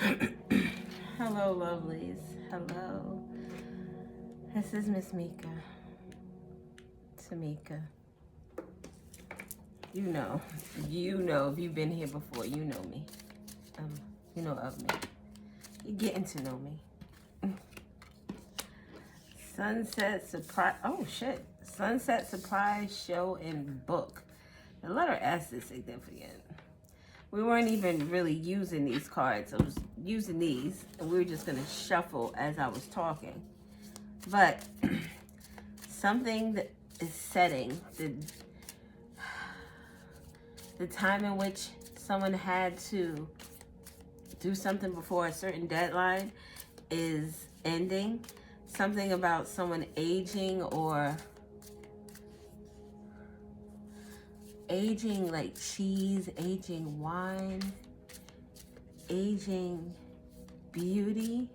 Hello, lovelies. Hello. This is Miss Mika. Tamika. If you've been here before, you know me. Um, you know of me. You're getting to know me. Sunset surprise. Oh shit. Sunset surprise show and book. The letter S is significant. We weren't even really using these cards. I was using these, and we were just gonna shuffle as I was talking. But something that is setting the time in which someone had to do something before a certain deadline is ending. Something about someone aging or aging like cheese, aging wine, aging beauty.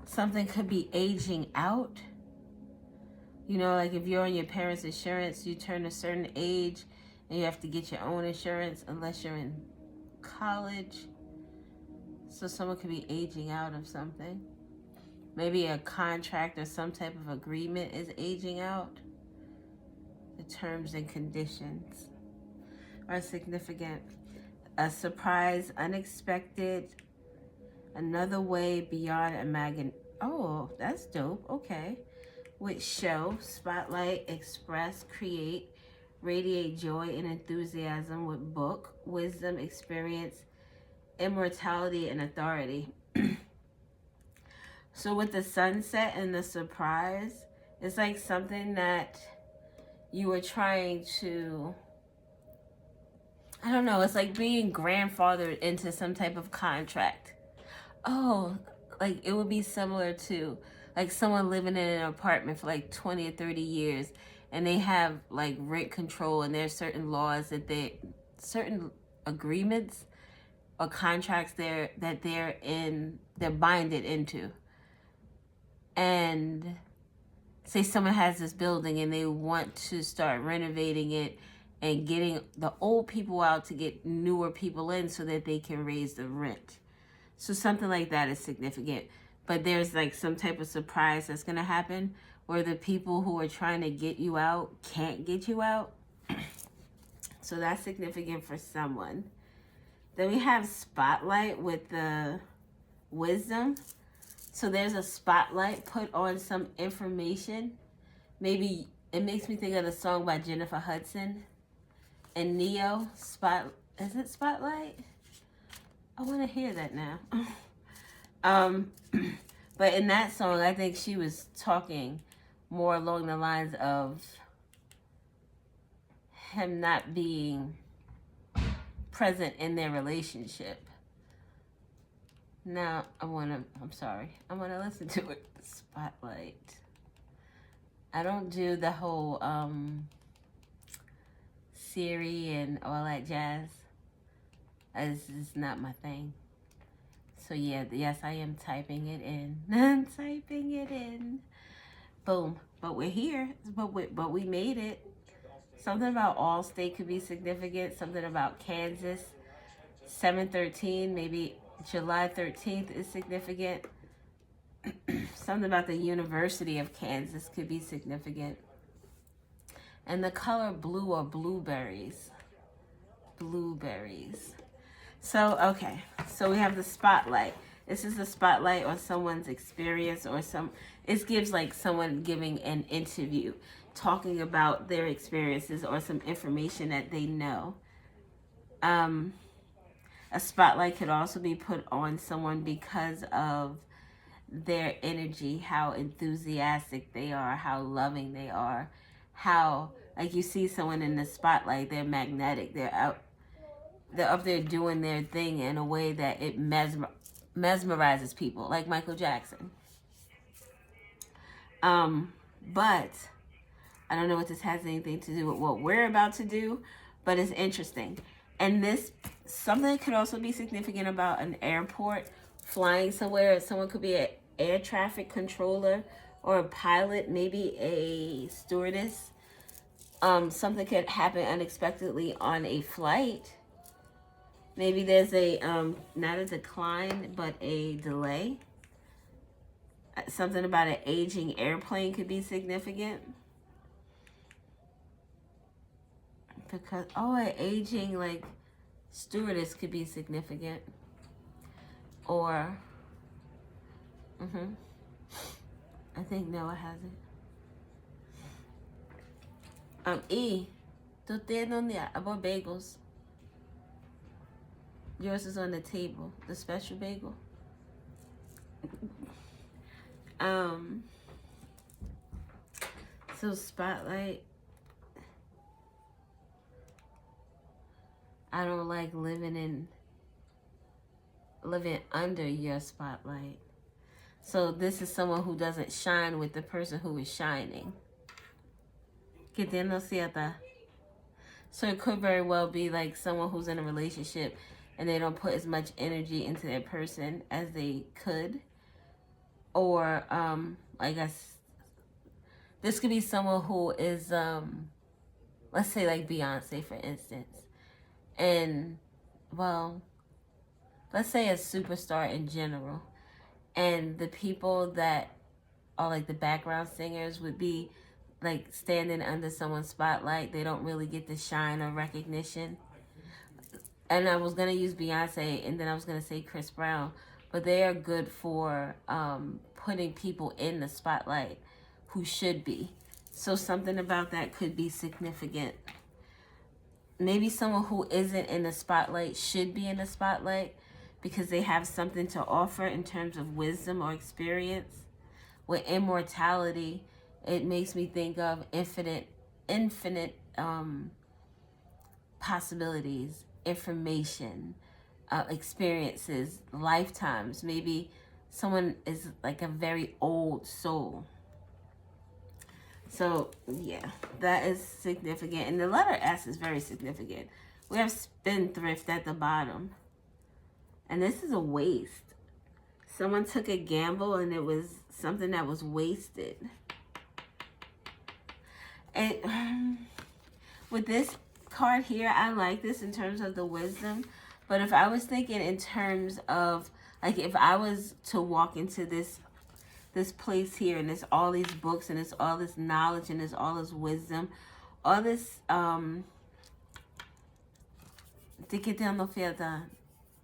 Something could be aging out. You know, like if you're on your parents' insurance, you turn a certain age and you have to get your own insurance unless you're in college. So someone could be aging out of something. Maybe a contract or some type of agreement is aging out. The terms and conditions are significant. A surprise, unexpected, another way beyond imagination. Oh, that's dope. Okay. With show, spotlight, express, create, radiate joy and enthusiasm. With book, wisdom, experience, immortality, and authority. So with the sunset and the surprise, it's like something that you were trying to, I don't know, it's like being grandfathered into some type of contract. Oh, like it would be similar to like someone living in an apartment for like 20 or 30 years and they have like rent control and there's certain laws certain agreements or contracts they're binded into. And say someone has this building and they want to start renovating it and getting the old people out to get newer people in so that they can raise the rent. So something like that is significant. But there's like some type of surprise that's going to happen where the people who are trying to get you out can't get you out. So that's significant for someone. Then we have spotlight with the wisdom. So there's a spotlight put on some information. Maybe it makes me think of the song by Jennifer Hudson and Neo. Is it Spotlight? I want to hear that now. But in that song, I think she was talking more along the lines of him not being present in their relationship. Now, I want to listen to it. Spotlight. I don't do the whole Siri and all that jazz. It's not my thing. So yes, I am typing it in. I'm typing it in. Boom. But we're here. But we made it. Something about Allstate could be significant. Something about Kansas. 7/13, maybe July 13th is significant. Something about the University of Kansas could be significant. And the color blue or blueberries. Blueberries. So, okay. So we have the spotlight. This is the spotlight on someone's experience or it gives like someone giving an interview, talking about their experiences or some information that they know. A spotlight could also be put on someone because of their energy, how enthusiastic they are, how loving they are, how like you see someone in the spotlight, they're magnetic, they're up there doing their thing in a way that it mesmerizes people, like Michael Jackson. But I don't know what this has anything to do with what we're about to do, but it's interesting. And this something could also be significant about an airport, flying somewhere. Someone could be an air traffic controller or a pilot, maybe a stewardess. Something could happen unexpectedly on a flight. Maybe there's a not a decline, but a delay. Something about an aging airplane could be significant. Because, oh, an aging, like, stewardess could be significant. Or, I think Noah has it. E. About bagels. Yours is on the table. The special bagel. So spotlight. I don't like living under your spotlight. So this is someone who doesn't shine with the person who is shining. So it could very well be like someone who's in a relationship and they don't put as much energy into their person as they could. Or I guess this could be someone who is let's say like Beyonce, for instance. And, well, let's say a superstar in general. And the people that are like the background singers would be like standing under someone's spotlight. They don't really get the shine or recognition. And I was going to use Beyonce and then I was going to say Chris Brown. But they are good for putting people in the spotlight who should be. So something about that could be significant. Maybe someone who isn't in the spotlight should be in the spotlight because they have something to offer in terms of wisdom or experience. With immortality, it makes me think of infinite possibilities, information, experiences, lifetimes. Maybe someone is like a very old soul. So, yeah, that is significant. And the letter S is very significant. We have spendthrift at the bottom. And this is a waste. Someone took a gamble and it was something that was wasted. And with this card here, I like this in terms of the wisdom. But if I was thinking in terms of, like, if I was to walk into this place here and there's all these books and there's all this knowledge and there's all this wisdom, all this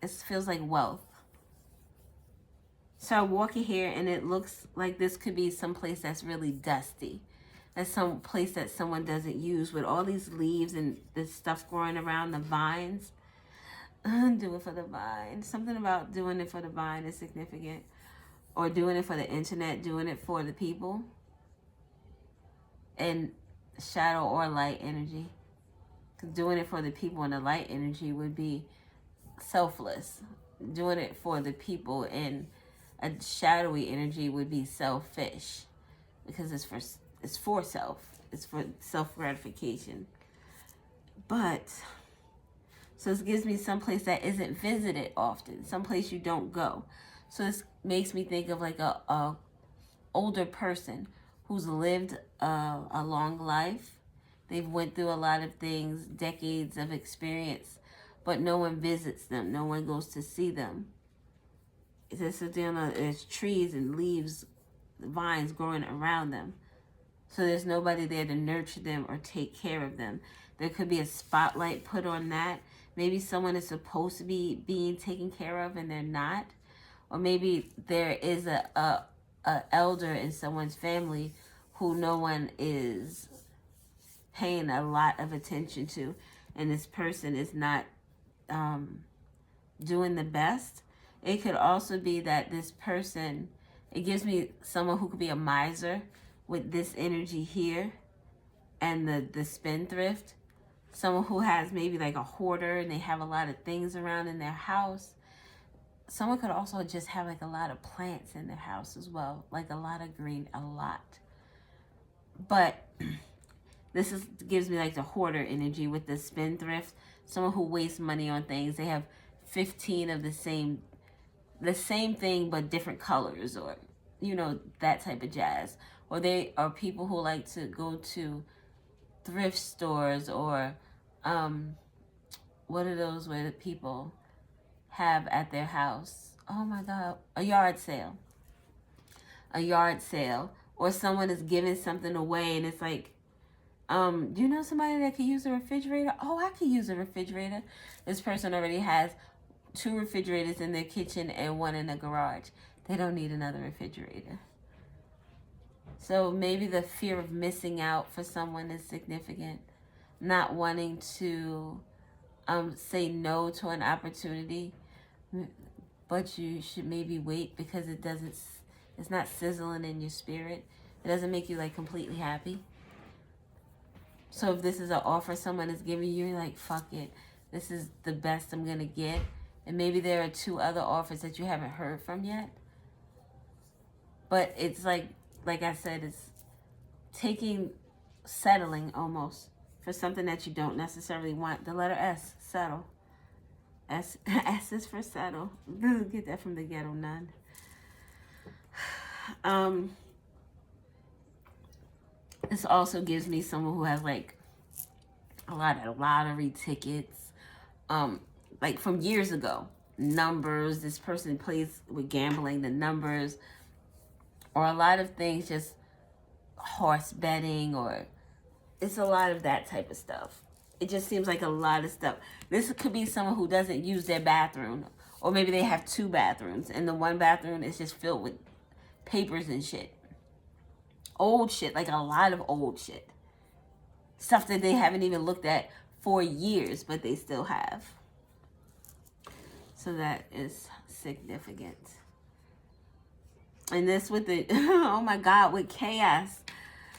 it feels like wealth. So I walk in here and it looks like this could be some place that's really dusty. That's some place that someone doesn't use, with all these leaves and this stuff growing around the vines. Do it for the vine. Something about doing it for the vine is significant. Or doing it for the internet, doing it for the people. And shadow or light energy. Because doing it for the people and the light energy would be selfless. Doing it for the people and a shadowy energy would be selfish. Because it's for self. It's for self-gratification. But, so this gives me some place that isn't visited often. Some place you don't go. So this makes me think of like a older person who's lived a long life. They've went through a lot of things, decades of experience, but no one visits them. No one goes to see them. There's trees and leaves, vines growing around them. So there's nobody there to nurture them or take care of them. There could be a spotlight put on that. Maybe someone is supposed to be being taken care of and they're not. Or maybe there is a elder in someone's family who no one is paying a lot of attention to, and this person is not doing the best. It could also be that this person, it gives me someone who could be a miser with this energy here and the spendthrift. Someone who has maybe like a hoarder and they have a lot of things around in their house. Someone could also just have like a lot of plants in their house as well. Like a lot of green, a lot. But this gives me like the hoarder energy with the spendthrift. Someone who wastes money on things. They have 15 of the same thing but different colors, or, you know, that type of jazz. Or they are people who like to go to thrift stores, or what are those where the people have at their house? Oh my God, a yard sale. A yard sale. Or someone is giving something away and it's like, do you know somebody that could use a refrigerator? Oh, I could use a refrigerator. This person already has 2 refrigerators in their kitchen and 1 in the garage. They don't need another refrigerator. So maybe the fear of missing out for someone is significant. Not wanting to say no to an opportunity, but you should maybe wait because it's not sizzling in your spirit. It doesn't make you like completely happy. So if this is an offer someone is giving you, you're like, fuck it. This is the best I'm going to get. And maybe there are 2 other offers that you haven't heard from yet. But it's like I said, it's settling almost for something that you don't necessarily want. The letter S, settle. S is for settle. Get that from the Ghetto Nun. This also gives me someone who has like a lot of lottery tickets, like from years ago. Numbers. This person plays with gambling, the numbers, or a lot of things, just horse betting, or it's a lot of that type of stuff. It just seems like a lot of stuff. This could be someone who doesn't use their bathroom, or maybe they have 2 bathrooms and the one bathroom is just filled with papers and shit. Old shit, like a lot of old shit. Stuff that they haven't even looked at for years, but they still have. So that is significant. And this with the, oh my God, with chaos.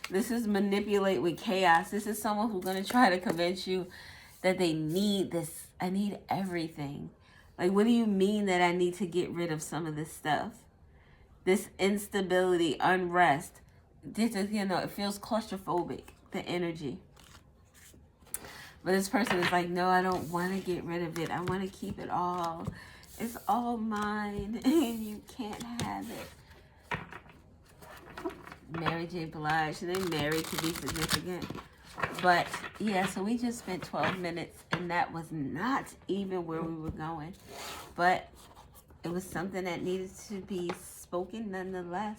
This is manipulate with chaos. This is someone who's going to try to convince you that they need this. I need everything. Like, what do you mean that I need to get rid of some of this stuff? This instability, unrest. This is, it feels claustrophobic, the energy. But this person is like, no, I don't want to get rid of it. I want to keep it all. It's all mine and you can't have it. Mary J. Blige. And then Mary could be significant. But yeah, so we just spent 12 minutes and that was not even where we were going. But it was something that needed to be spoken nonetheless.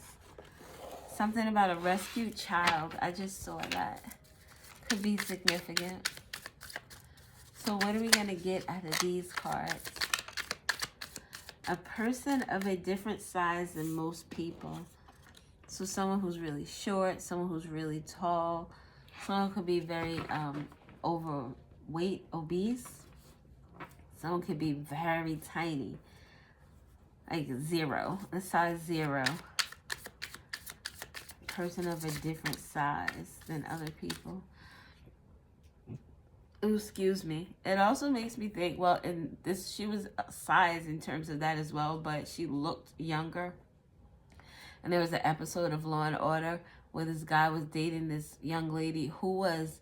Something about a rescued child. I just saw that. Could be significant. So what are we going to get out of these cards? A person of a different size than most people. So someone who's really short, someone who's really tall. Someone could be very overweight, obese. Someone could be very tiny. Like 0. A size 0. Person of a different size than other people. Ooh, excuse me. It also makes me think, well, in this, she was a size in terms of that as well, but she looked younger. And there was an episode of Law and Order where this guy was dating this young lady who was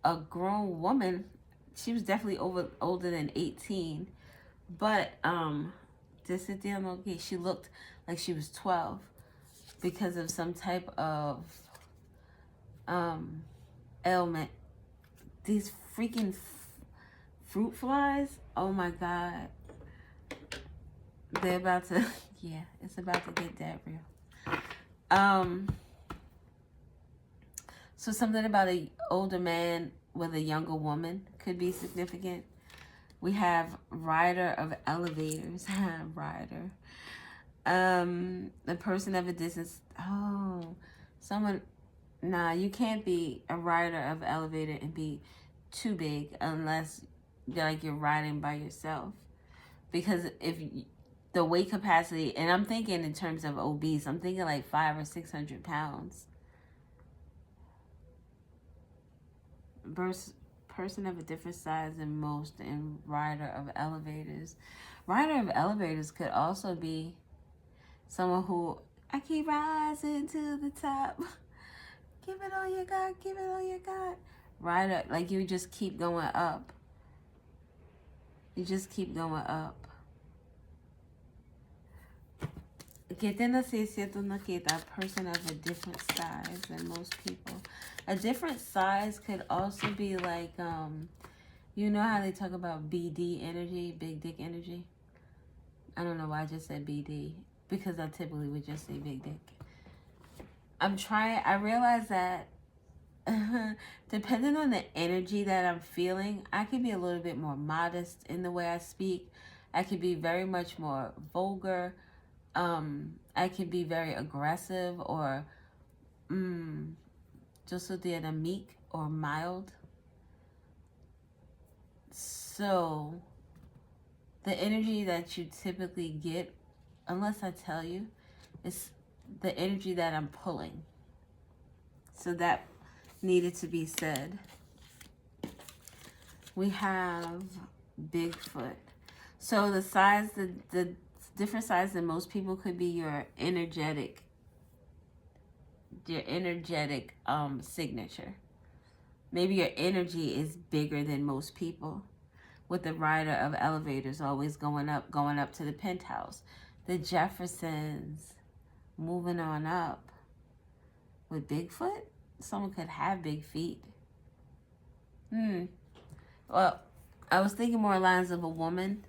a grown woman. She was definitely older than 18. But she looked like she was 12 because of some type of ailment. These freaking fruit flies, oh my God. They're about to, yeah, it's about to get that real. So something about an older man with a younger woman could be significant. We have rider of elevators. Rider. The person of a distance. Oh, someone. Nah, you can't be a rider of elevator and be too big unless you're riding by yourself. Because if the weight capacity, and I'm thinking in terms of obese, I'm thinking like 500 or 600 pounds. Person of a different size than most, and rider of elevators. Rider of elevators could also be someone who, I keep rising to the top. Give it all you got, give it all you got. Rider, like you just keep going up. You just keep going up. Que te necesito a person of a different size than most people. A different size could also be like, you know how they talk about BD energy, big dick energy? I don't know why I just said BD, because I typically would just say big dick. I realize that depending on the energy that I'm feeling, I can be a little bit more modest in the way I speak. I could be very much more vulgar. I could be very aggressive or just so they're meek or mild. So the energy that you typically get, unless I tell you, is the energy that I'm pulling. So that needed to be said. We have Bigfoot. So the size, the different size than most people could be your energetic signature. Maybe your energy is bigger than most people. With the rider of elevators always going up to the penthouse. The Jeffersons moving on up. With Bigfoot, someone could have big feet. Well, I was thinking more lines of a woman,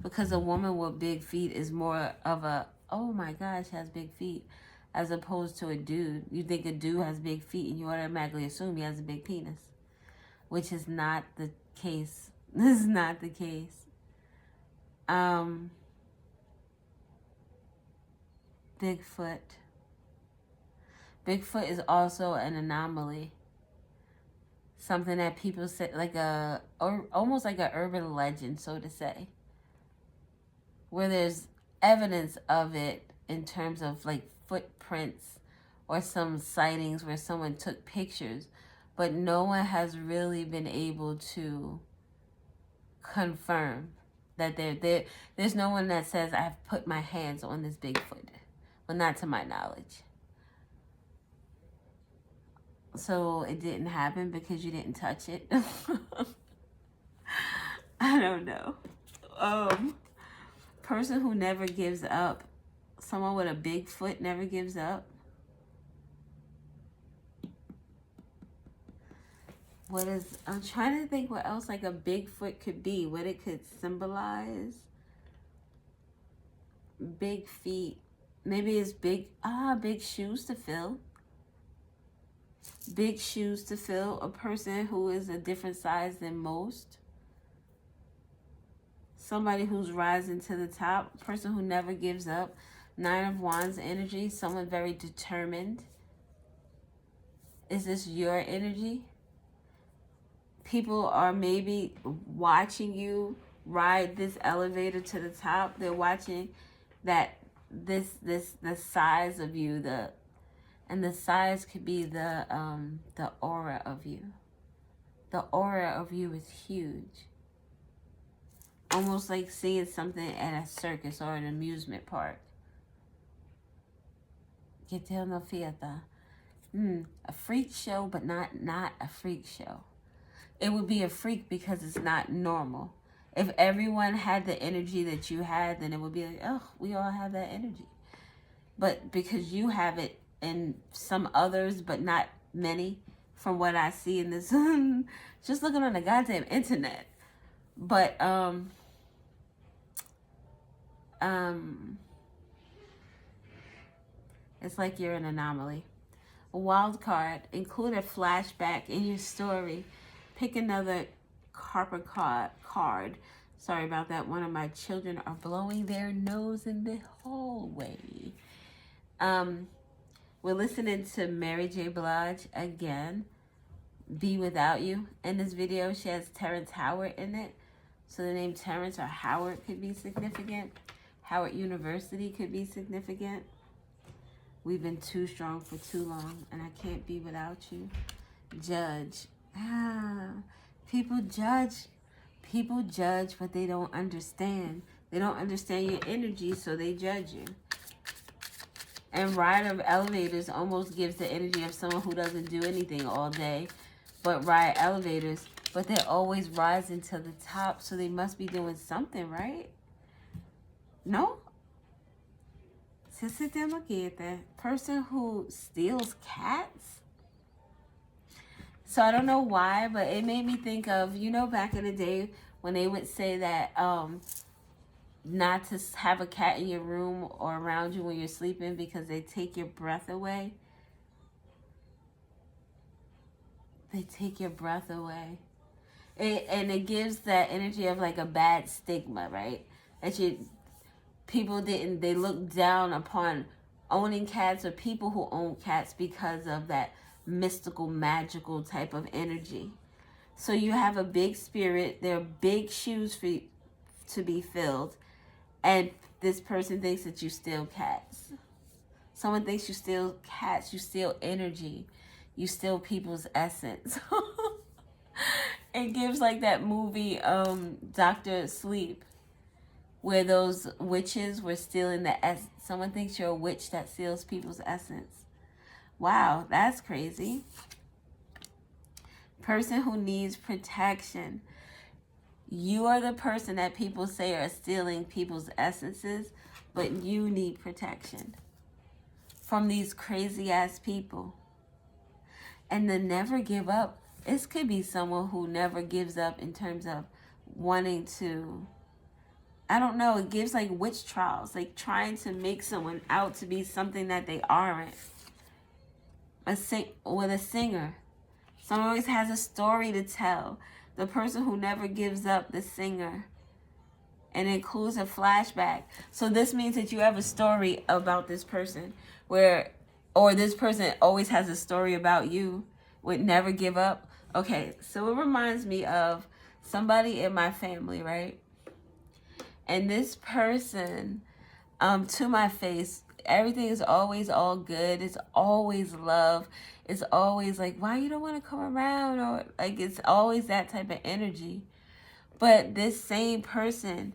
because a woman with big feet is more of a, oh my gosh, has big feet, as opposed to a dude. You think a dude has big feet and you automatically assume he has a big penis, which is not the case. This is not the case. Bigfoot. Bigfoot is also an anomaly. Something that people say, or almost like an urban legend, so to say, where there's evidence of it in terms of like footprints or some sightings where someone took pictures, but no one has really been able to confirm that there's no one that says I've put my hands on this Bigfoot. Well, not to my knowledge. So it didn't happen because you didn't touch it. I don't know. Person who never gives up. Someone with a big foot never gives up. I'm trying to think what else like a Bigfoot could be, what it could symbolize. Big feet. Maybe it's big shoes to fill. Big shoes to fill. A person who is a different size than most. Somebody who's rising to the top. A person who never gives up. 9 of Wands energy. Someone very determined. Is this your energy? People are maybe watching you ride this elevator to the top. They're watching that the size of you, and the size could be the aura of you. The aura of you is huge. Almost like seeing something at a circus or an amusement park. Que te no fiesta. A freak show, but not a freak show. It would be a freak because it's not normal. If everyone had the energy that you had, then it would be like, oh, we all have that energy. But because you have it and some others, but not many, from what I see in this, just looking on the goddamn internet. But, it's like you're an anomaly. A wild card. Include a flashback in your story. Pick another Harper card. Sorry about that. One of my children are blowing their nose in the hallway. We're listening to Mary J. Blige again. Be Without You. In this video, she has Terrence Howard in it. So the name Terrence or Howard could be significant. Howard University could be significant. We've been too strong for too long, and I can't be without you. Judge. People judge what they don't understand. They don't understand your energy, so they judge you. And Rider of Elevators almost gives the energy of someone who doesn't do anything all day, but ride elevators. But they're always rising to the top, so they must be doing something, right? No? Just sit there and look at that. Person who steals cats? So I don't know why, but it made me think of, back in the day when they would say that not to have a cat in your room or around you when you're sleeping because they take your breath away. They take your breath away. And it gives that energy of like a bad stigma, right? That they look down upon owning cats or people who own cats because of that mystical, magical type of energy. So you have a big spirit. There are big shoes to be filled. And this person thinks that you steal cats. Someone thinks you steal cats. You steal energy. You steal people's essence. It gives like that movie, Dr. Sleep, where those witches were stealing the essence. Someone thinks you're a witch that steals people's essence. Wow, that's crazy. Person who needs protection. You are the person that people say are stealing people's essences, but you need protection from these crazy ass people. And the never give up. This could be someone who never gives up in terms of wanting to, I don't know, it gives like witch trials, like trying to make someone out to be something that they aren't. With a singer. Someone always has a story to tell. The person who never gives up, the singer. And it includes a flashback. So this means that you have a story about this person or this person always has a story about you with never give up. Okay, so it reminds me of somebody in my family, right? And this person, to my face, everything is always all good. It's always love. It's always like, why you don't want to come around? Or like, it's always that type of energy. But this same person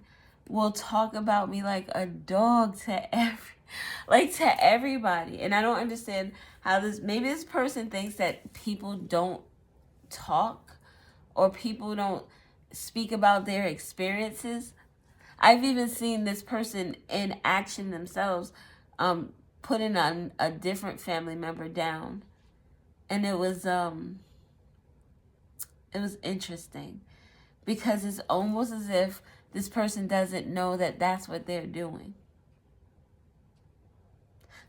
will talk about me like a dog to everybody. And I don't understand how maybe this person thinks that people don't talk or people don't speak about their experiences. I've even seen this person in action themselves, putting a different family member down. And it was interesting because it's almost as if this person doesn't know that that's what they're doing.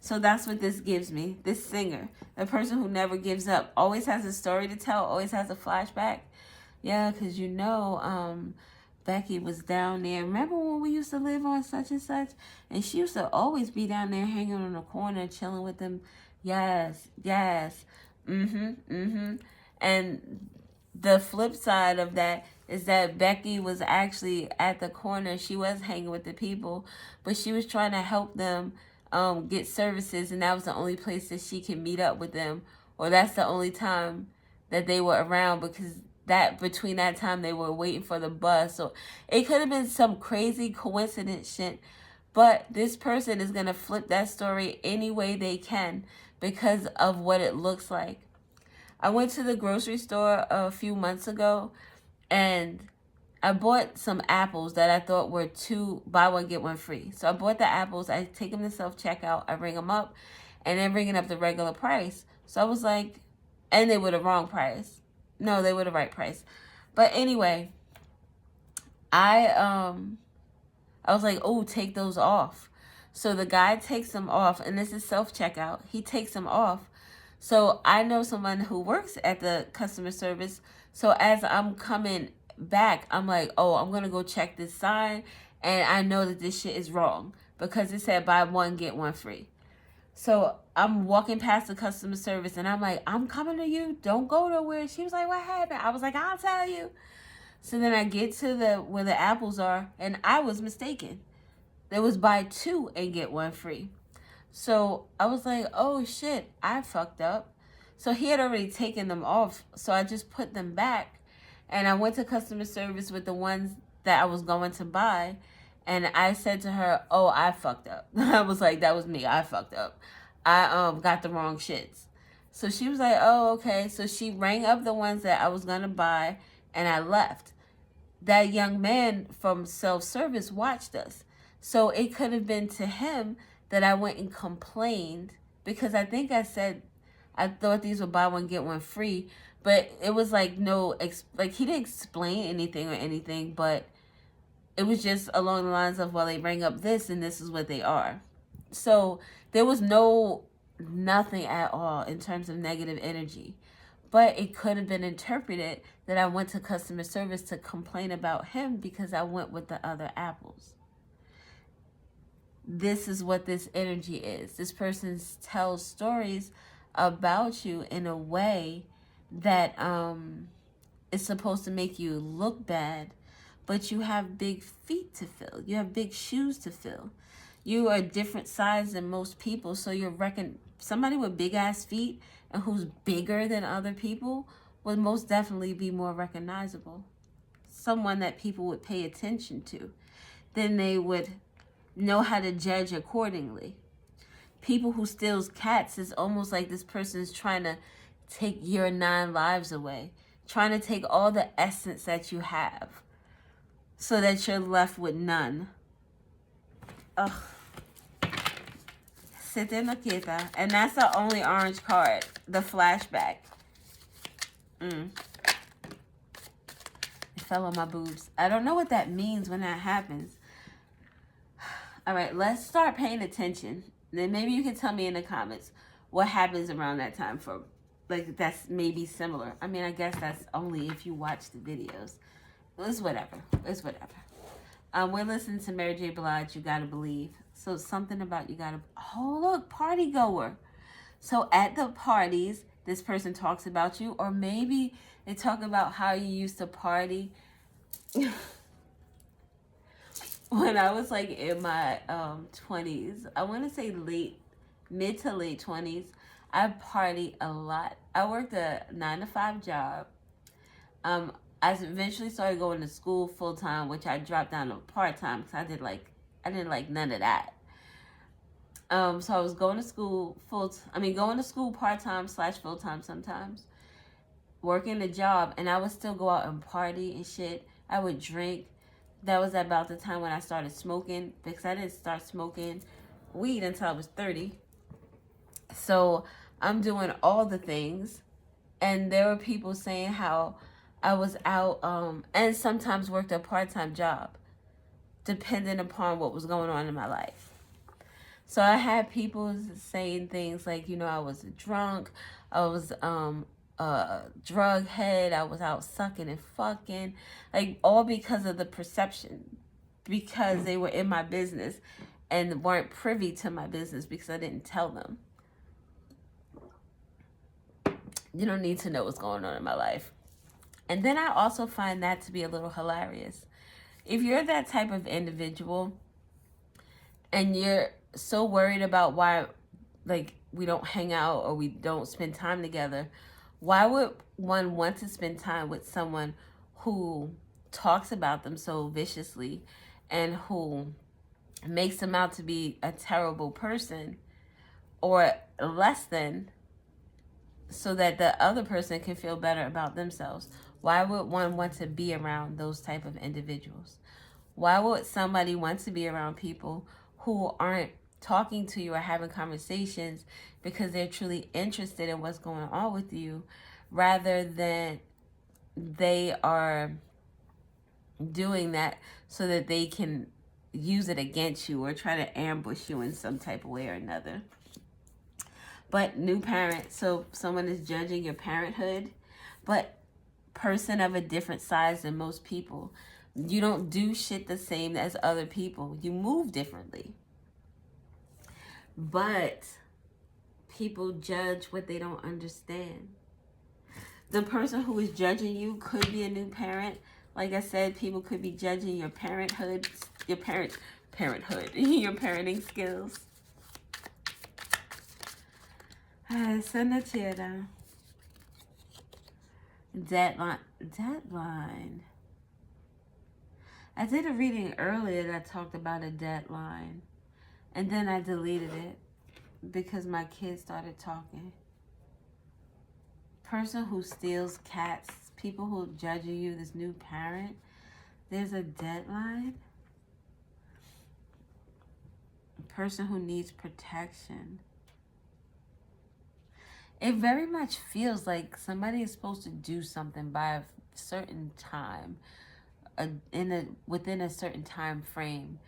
So that's what this gives me. This singer, the person who never gives up, always has a story to tell, always has a flashback. Yeah, because Becky was down there. Remember when we used to live on such and such? And she used to always be down there hanging on the corner, chilling with them. Yes. And the flip side of that is that Becky was actually at the corner. She was hanging with the people, but she was trying to help them get services, and that was the only place that she could meet up with them, or that's the only time that they were around, because that between that time they were waiting for the bus. So it could have been some crazy coincidence shit, but this person is going to flip that story any way they can because of what it looks like. I went to the grocery store a few months ago and I bought some apples that I thought were buy one, get one free. So I bought the apples. I take them to self-checkout. I ring them up and then ringing up the regular price. So I was like, and they were the wrong price. No, they were the right price. But anyway, I was like, oh, take those off. So the guy takes them off, and this is self-checkout. He takes them off. So I know someone who works at the customer service. So as I'm coming back, I'm like, oh, I'm going to go check this sign. And I know that this shit is wrong because it said buy one, get one free. So I'm walking past the customer service and I'm like, I'm coming to you. Don't go nowhere. She was like, what happened? I was like, I'll tell you. So then I get to where the apples are, and I was mistaken. There was buy two and get one free. So I was like, oh shit, I fucked up. So he had already taken them off. So I just put them back, and I went to customer service with the ones that I was going to buy. And I said to her, oh, I fucked up. I was like, that was me. I fucked up. I got the wrong shits. So she was like, oh, okay. So she rang up the ones that I was going to buy, and I left. That young man from self-service watched us. So it could have been to him that I went and complained, because I think I said I thought these were buy one get one free, but it was like no, like he didn't explain anything or anything, but it was just along the lines of, well, they bring up this and this is what they are. So there was nothing at all in terms of negative energy, but it could have been interpreted that I went to customer service to complain about him because I went with the other apples. This is what this energy is. This person tells stories about you in a way that is supposed to make you look bad, but you have big feet to fill. You have big shoes to fill. You are a different size than most people, so you're somebody with big ass feet and who's bigger than other people would most definitely be more recognizable. Someone that people would pay attention to. Then they would know how to judge accordingly. People who steals cats, is almost like this person is trying to take your 9 lives away, trying to take all the essence that you have so that you're left with none. Ugh. Siete no quieta. And that's the only orange card, the flashback. It fell on my boobs. I don't know what that means when that happens. All right, let's start paying attention. Then maybe you can tell me in the comments what happens around that time for, like, that's maybe similar. I mean, I guess that's only if you watch the videos. It's whatever. It's whatever. We're listening to Mary J. Blige, You Gotta Believe. So something about you gotta, oh look, party goer. So at the parties, this person talks about you, or maybe they talk about how you used to party. When I was like in my 20s, I want to say mid to late 20s, I partied a lot. I worked a 9-to-5 job. I eventually started going to school full time, which I dropped down to part time because I didn't like none of that. So I was going to school going to school part time / full time sometimes, working a job, and I would still go out and party and shit. I would drink. That was about the time when I started smoking, because I didn't start smoking weed until I was 30. So I'm doing all the things, and there were people saying how I was out and sometimes worked a part-time job, depending upon what was going on in my life. So I had people saying things like, I was a drunk, I was a drug head, I was out sucking and fucking, like, all because of the perception, because they were in my business and weren't privy to my business because I didn't tell them. You don't need to know what's going on in my life. And then I also find that to be a little hilarious. If you're that type of individual and you're so worried about why, like, we don't hang out or we don't spend time together, why would one want to spend time with someone who talks about them so viciously and who makes them out to be a terrible person or less than, so that the other person can feel better about themselves? Why would one want to be around those type of individuals? Why would somebody want to be around people who aren't talking to you or having conversations because they're truly interested in what's going on with you, rather than they are doing that so that they can use it against you or try to ambush you in some type of way or another? But new parent, so someone is judging your parenthood, but person of a different size than most people. You don't do shit the same as other people. You move differently. But people judge what they don't understand. The person who is judging you could be a new parent. Like I said, people could be judging your parenthood, your parenting skills. Deadline. I did a reading earlier that talked about a deadline, and then I deleted it because my kids started talking. Person who steals cats, people who judge you, this new parent, there's a deadline. person who needs protection. It very much feels like somebody is supposed to do something by a certain time, within a certain time frame,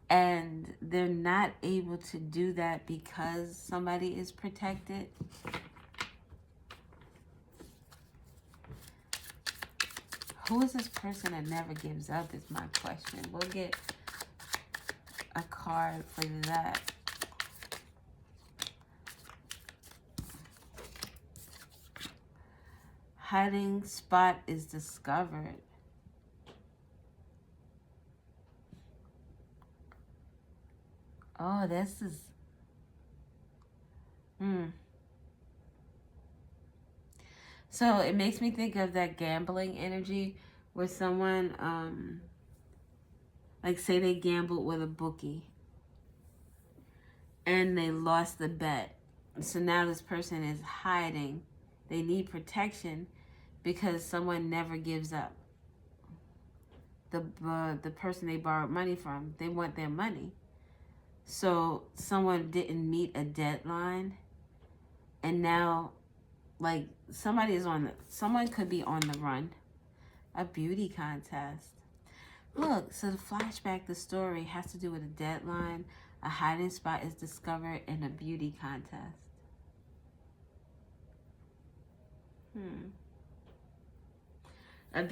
and they're not able to do that because somebody is protected. Who is this person that never gives up is my question. We'll get a card for that. Hiding spot is discovered. Oh, this is... So it makes me think of that gambling energy where someone, like say they gambled with a bookie and they lost the bet. So now this person is hiding. They need protection because someone never gives up. The person they borrowed money from, they want their money. So someone didn't meet a deadline, and now, like, someone could be on the run. A beauty contest. Look, so the flashback, the story has to do with a deadline, a hiding spot is discovered, and a beauty contest. A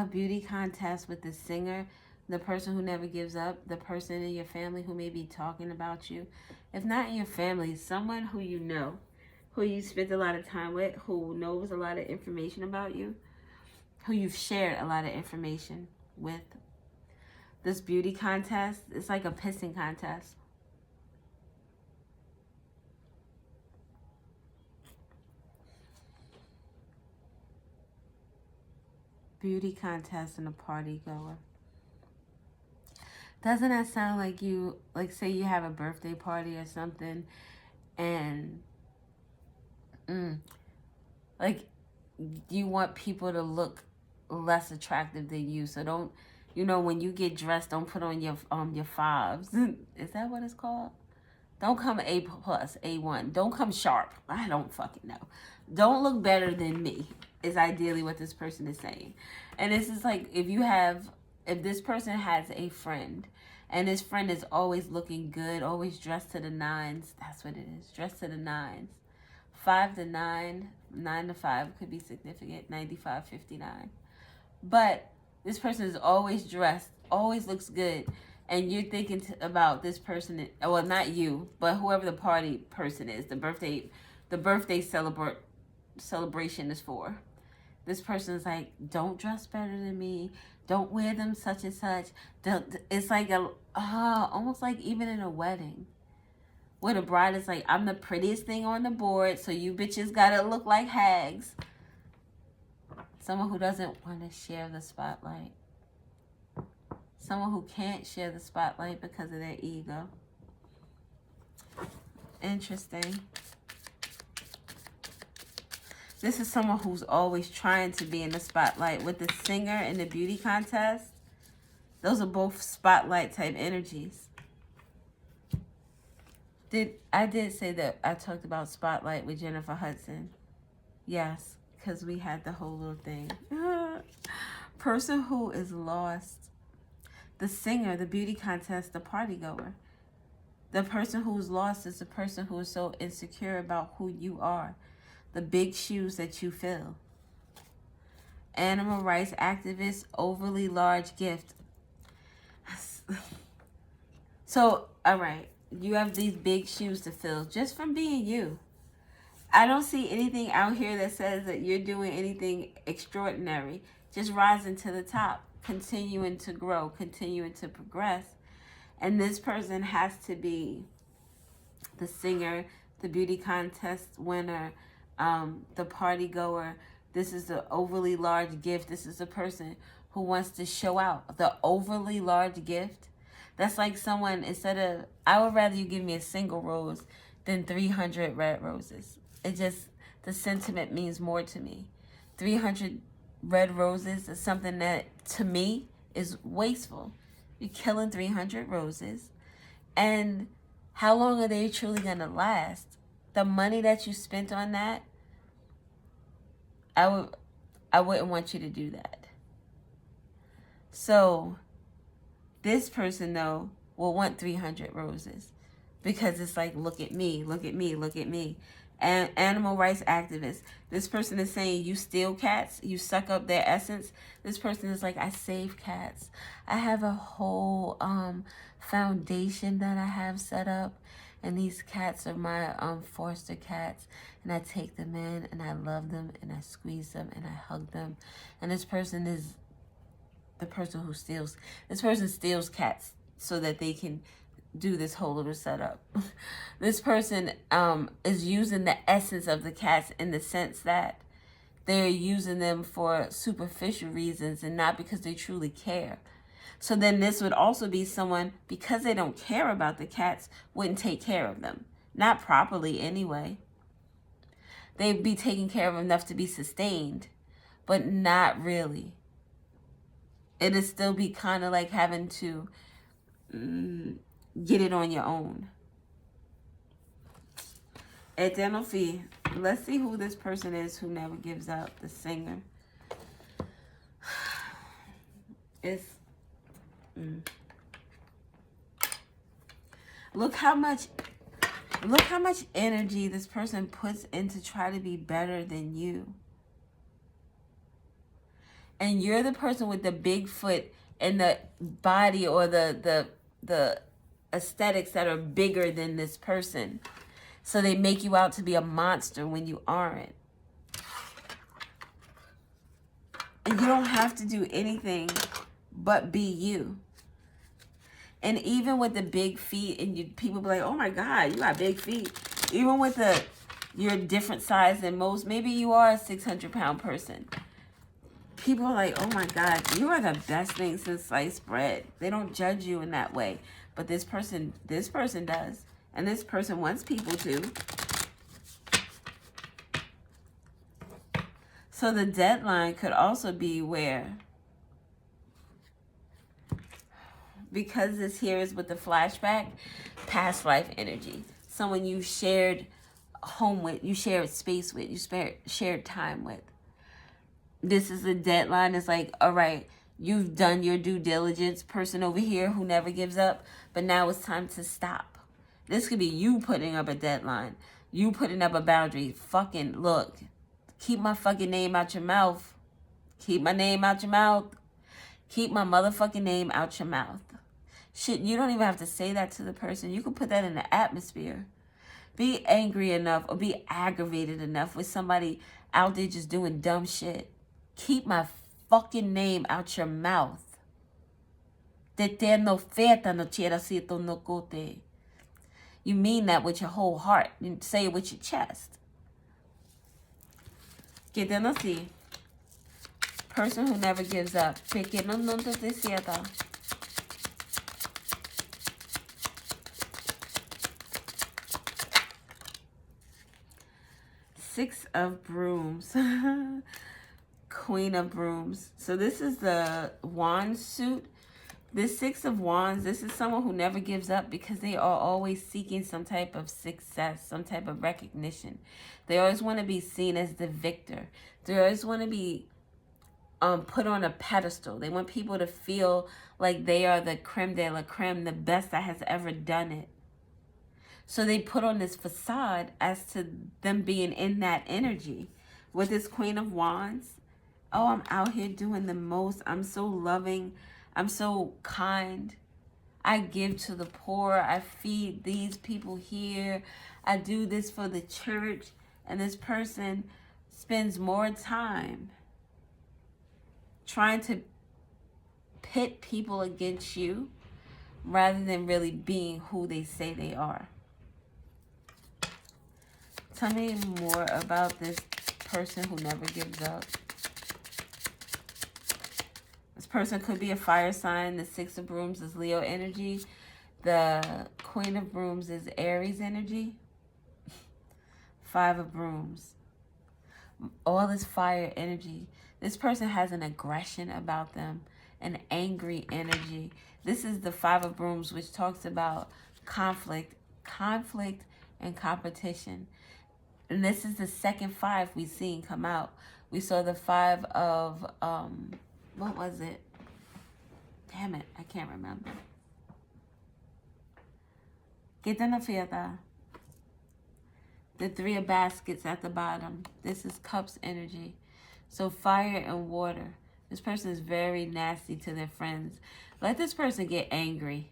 beauty contest with the singer, the person who never gives up, the person in your family who may be talking about you. If not in your family, someone who you know, who you spent a lot of time with, who knows a lot of information about you, who you've shared a lot of information with. This beauty contest, it's like a pissing contest. Beauty contest and a party goer. Doesn't that sound like you, like say you have a birthday party or something, and like you want people to look less attractive than you, so don't, you know, when you get dressed, don't put on your fobs. Is that what it's called? Don't come A+, A1. Don't come sharp. I don't fucking know. Don't look better than me is ideally what this person is saying. And this is like, if this person has a friend, and this friend is always looking good, always dressed to the nines, that's what it is, dressed to the nines. 5 to 9, 9 to 5 could be significant, 95, 59. But this person is always dressed, always looks good, and you're thinking about this person, well, not you, but whoever the party person is, the birthday celebration is for. This person is like, don't dress better than me, don't wear them such and such. It's like almost like even in a wedding, where the bride is like, I'm the prettiest thing on the board, so you bitches gotta look like hags. Someone who doesn't want to share the spotlight. Someone who can't share the spotlight because of their ego. Interesting. This is someone who's always trying to be in the spotlight. With the singer and the beauty contest, those are both spotlight type energies. I did say that I talked about Spotlight with Jennifer Hudson. Yes, because we had the whole little thing. Person who is lost. The singer, the beauty contest, the party goer. The person who's lost is the person who is so insecure about who you are. The big shoes that you fill. Animal rights activist, overly large gift. So, all right. You have these big shoes to fill just from being you. I don't see anything out here that says that you're doing anything extraordinary. Just rising to the top, continuing to grow, continuing to progress. And this person has to be the singer, the beauty contest winner, the party goer. This is the overly large gift. This is the person who wants to show out. The overly large gift. That's like someone, instead of, I would rather you give me a single rose than 300 red roses. It just, the sentiment means more to me. 300 red roses is something that, to me, is wasteful. You're killing 300 roses. And how long are they truly going to last? The money that you spent on that, I wouldn't want you to do that. So this person, though, will want 300 roses because it's like, look at me, look at me, look at me. And animal rights activists, this person is saying you steal cats, you suck up their essence. This person is like, I save cats. I have a whole foundation that I have set up, and these cats are my foster cats, and I take them in and I love them and I squeeze them and I hug them. And this person is the person who steals. This person steals cats so that they can do this whole little setup. This person is using the essence of the cats in the sense that they're using them for superficial reasons and not because they truly care. So then this would also be someone, because they don't care about the cats, wouldn't take care of them. Not properly anyway. They'd be taken care of enough to be sustained, but not really. It'd still be kind of like having to get it on your own. Eternal fee. Let's see who this person is who never gives up. The singer. It's look how much energy this person puts into try to be better than you. And you're the person with the big foot and the body or the aesthetics that are bigger than this person. So they make you out to be a monster when you aren't. And you don't have to do anything but be you. And even with the big feet, and people be like, oh my God, you got big feet. Even with you're a different size than most. Maybe you are a 600-pound person. People are like, oh my God, you are the best thing since sliced bread. They don't judge you in that way. But this person does. And this person wants people to. So the deadline could also be where, because this here is with the flashback, past life energy. Someone you shared home with, you shared space with, you shared time with. This is the deadline. It's like, all right, you've done your due diligence, person over here who never gives up, but now it's time to stop. This could be you putting up a deadline. You putting up a boundary. Fucking look. Keep my fucking name out your mouth. Keep my name out your mouth. Keep my motherfucking name out your mouth. Shit, you don't even have to say that to the person. You can put that in the atmosphere. Be angry enough or be aggravated enough with somebody out there just doing dumb shit. Keep my fucking name out your mouth. You mean that with your whole heart. You say it with your chest. Querendo así. Person who never gives up. Pequeño no te desierta. Six of Brooms. Queen of Brooms. So this is the wand suit. This Six of Wands, this is someone who never gives up because they are always seeking some type of success, some type of recognition. They always want to be seen as the victor. They always want to be put on a pedestal. They want people to feel like they are the creme de la creme, the best that has ever done it. So they put on this facade as to them being in that energy. With this Queen of Wands, oh, I'm out here doing the most. I'm so loving. I'm so kind. I give to the poor. I feed these people here. I do this for the church. And this person spends more time trying to pit people against you rather than really being who they say they are. Tell me more about this person who never gives up. This person could be a fire sign. The Six of Brooms is Leo energy. The Queen of Brooms is Aries energy. Five of Brooms. All this fire energy. This person has an aggression about them. An angry energy. This is the Five of Brooms, which talks about conflict, and competition. And this is the second 5 we've seen come out. We saw the 5 of, what was it? Damn it, I can't remember. Kita na fiesta. The 3 of baskets at the bottom. This is cups energy. So fire and water. This person is very nasty to their friends. Let this person get angry.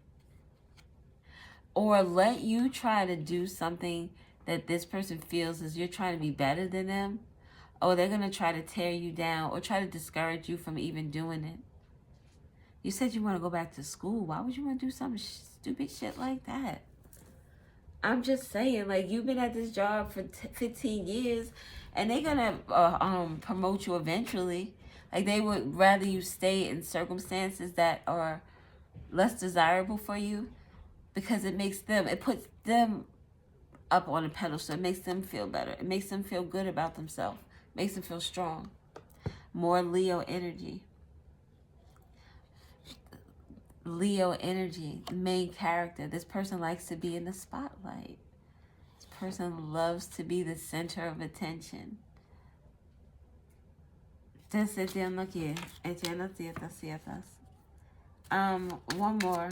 Or let you try to do something that this person feels as you're trying to be better than them. Or they're going to try to tear you down or try to discourage you from even doing it. You said you want to go back to school. Why would you want to do some stupid shit like that? I'm just saying, like, you've been at this job for 15 years, and they're gonna promote you eventually. Like, they would rather you stay in circumstances that are less desirable for you, because it puts them up on a pedestal. It makes them feel better. It makes them feel good about themselves. It makes them feel strong. More Leo energy. Leo energy, main character. This person likes to be in the spotlight. This person loves to be the center of attention. One more.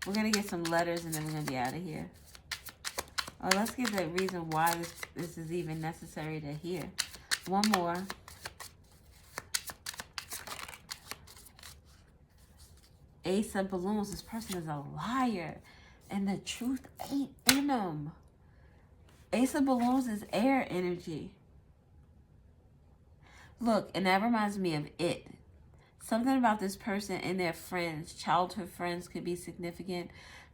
We're going to get some letters and then we're going to be out of here. Oh, let's get the reason why this is even necessary to hear. One more. Ace of Balloons. This person is a liar, and the truth ain't in them. Ace of Balloons is air energy. Look, and that reminds me of it. Something about this person and their friends, childhood friends, could be significant.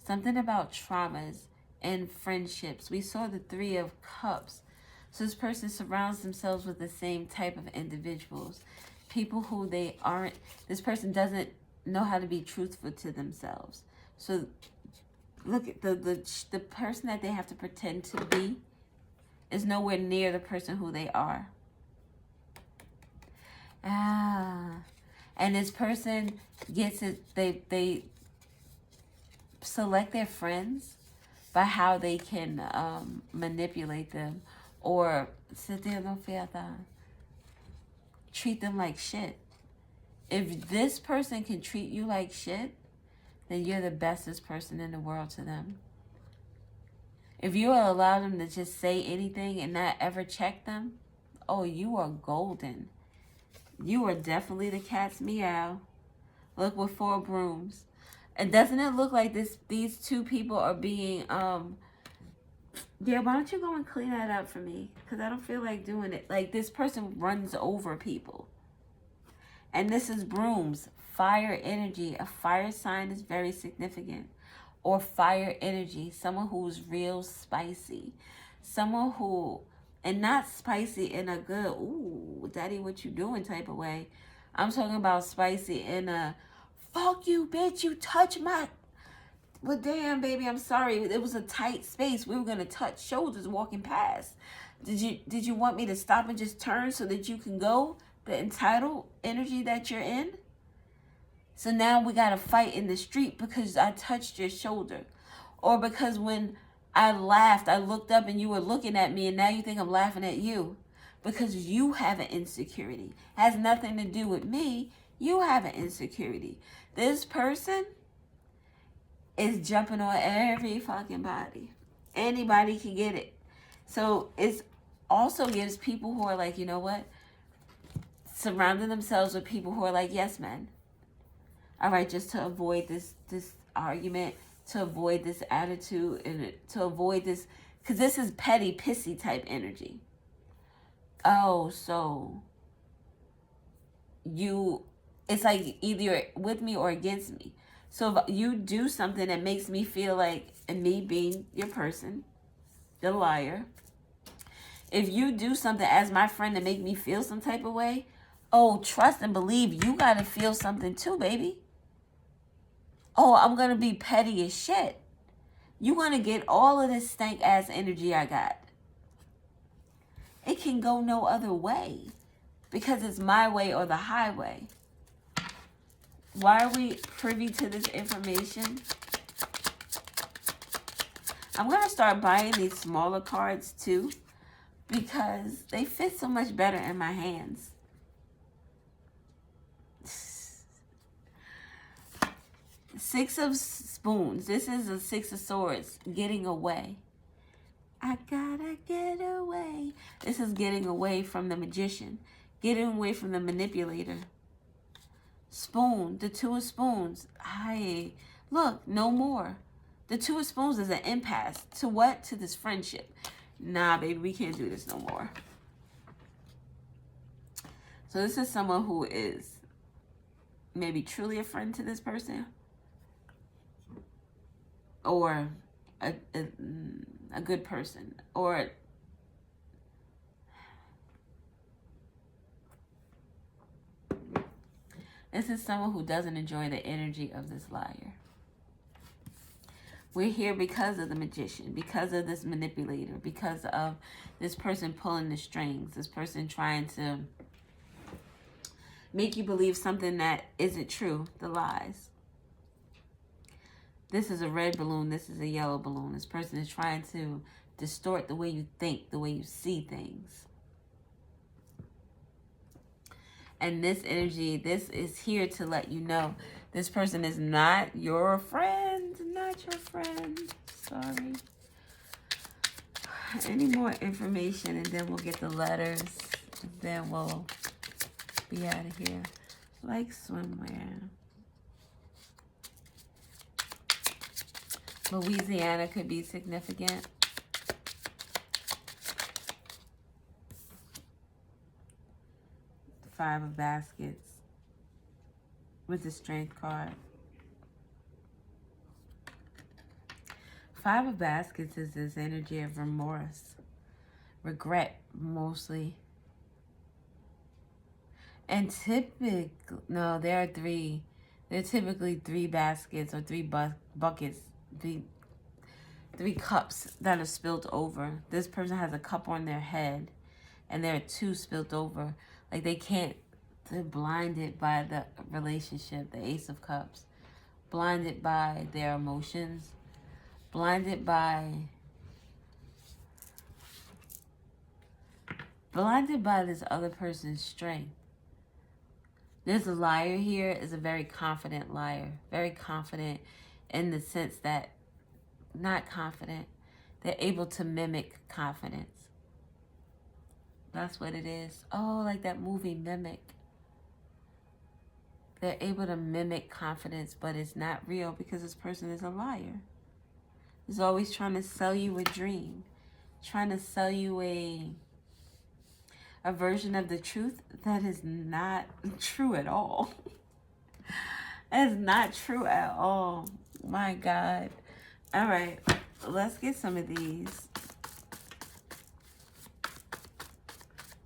Something about traumas and friendships. We saw the 3 of Cups. So this person surrounds themselves with the same type of individuals. People who they aren't. This person doesn't know how to be truthful to themselves. So look at the person that they have to pretend to be is nowhere near the person who they are. And this person gets it, they select their friends by how they can manipulate them or treat them like shit. If this person can treat you like shit, then you're the bestest person in the world to them. If you allow them to just say anything and not ever check them, oh, you are golden. You are definitely the cat's meow. Look, with 4 brooms. And doesn't it look like these 2 people are being, yeah, why don't you go and clean that up for me? Because I don't feel like doing it. Like, this person runs over people. And this is brooms, fire energy. A fire sign is very significant. Or fire energy, someone who's real spicy. Someone who, and not spicy in a good, ooh, daddy, what you doing type of way. I'm talking about spicy in a, fuck you, bitch, you touch my, well, damn, baby, I'm sorry. It was a tight space. We were going to touch shoulders walking past. Did you want me to stop and just turn so that you can go? The entitled energy that you're in. So now we got to fight in the street because I touched your shoulder. Or because when I laughed, I looked up and you were looking at me and now you think I'm laughing at you. Because you have an insecurity. Has nothing to do with me. You have an insecurity. This person is jumping on every fucking body. Anybody can get it. So it also gives people who are like, you know what? Surrounding themselves with people who are like, yes, men. All right, just to avoid this argument, to avoid this attitude, and to avoid this, because this is petty, pissy type energy. Oh, so it's like either you're with me or against me. So if you do something that makes me feel like, and me being your person, the liar, if you do something as my friend to make me feel some type of way, oh, trust and believe you got to feel something too, baby. Oh, I'm going to be petty as shit. You're going to get all of this stank ass energy I got. It can go no other way because it's my way or the highway. Why are we privy to this information? I'm going to start buying these smaller cards too, because they fit so much better in my hands. Six of Spoons. This is a Six of Swords. Getting away. I gotta get away. This is getting away from the magician. Getting away from the manipulator. Spoon. The Two of Spoons. Look, no more. The Two of Spoons is an impasse. To what? To this friendship. Nah, baby, we can't do this no more. So this is someone who is maybe truly a friend to this person. Or a good person. Or this is someone who doesn't enjoy the energy of this liar. We're here because of the magician, because of this manipulator, because of this person pulling the strings, this person trying to make you believe something that isn't true, the lies. This is a red balloon, this is a yellow balloon. This person is trying to distort the way you think, the way you see things. And this energy, this is here to let you know this person is not your friend, not your friend. Sorry. Any more information and then we'll get the letters. And then we'll be out of here. Like swimwear. Louisiana could be significant. Five of Baskets with the Strength card. Five of Baskets is this energy of remorse, regret mostly. And typically, no, there are three. There are typically three baskets or three buckets, three cups that are spilled over. This person has a cup on their head and there are two spilled over. Like they're blinded by the relationship, the Ace of Cups. Blinded by their emotions. Blinded by this other person's strength. There's a liar here is a very confident liar. Very confident in the sense that, not confident, they're able to mimic confidence. That's what it is. Oh, like that movie Mimic. They're able to mimic confidence, but it's not real because this person is a liar. He's always trying to sell you a dream. Trying to sell you a version of the truth that is not true at all. It's not true at all. My God. All right. Let's get some of these.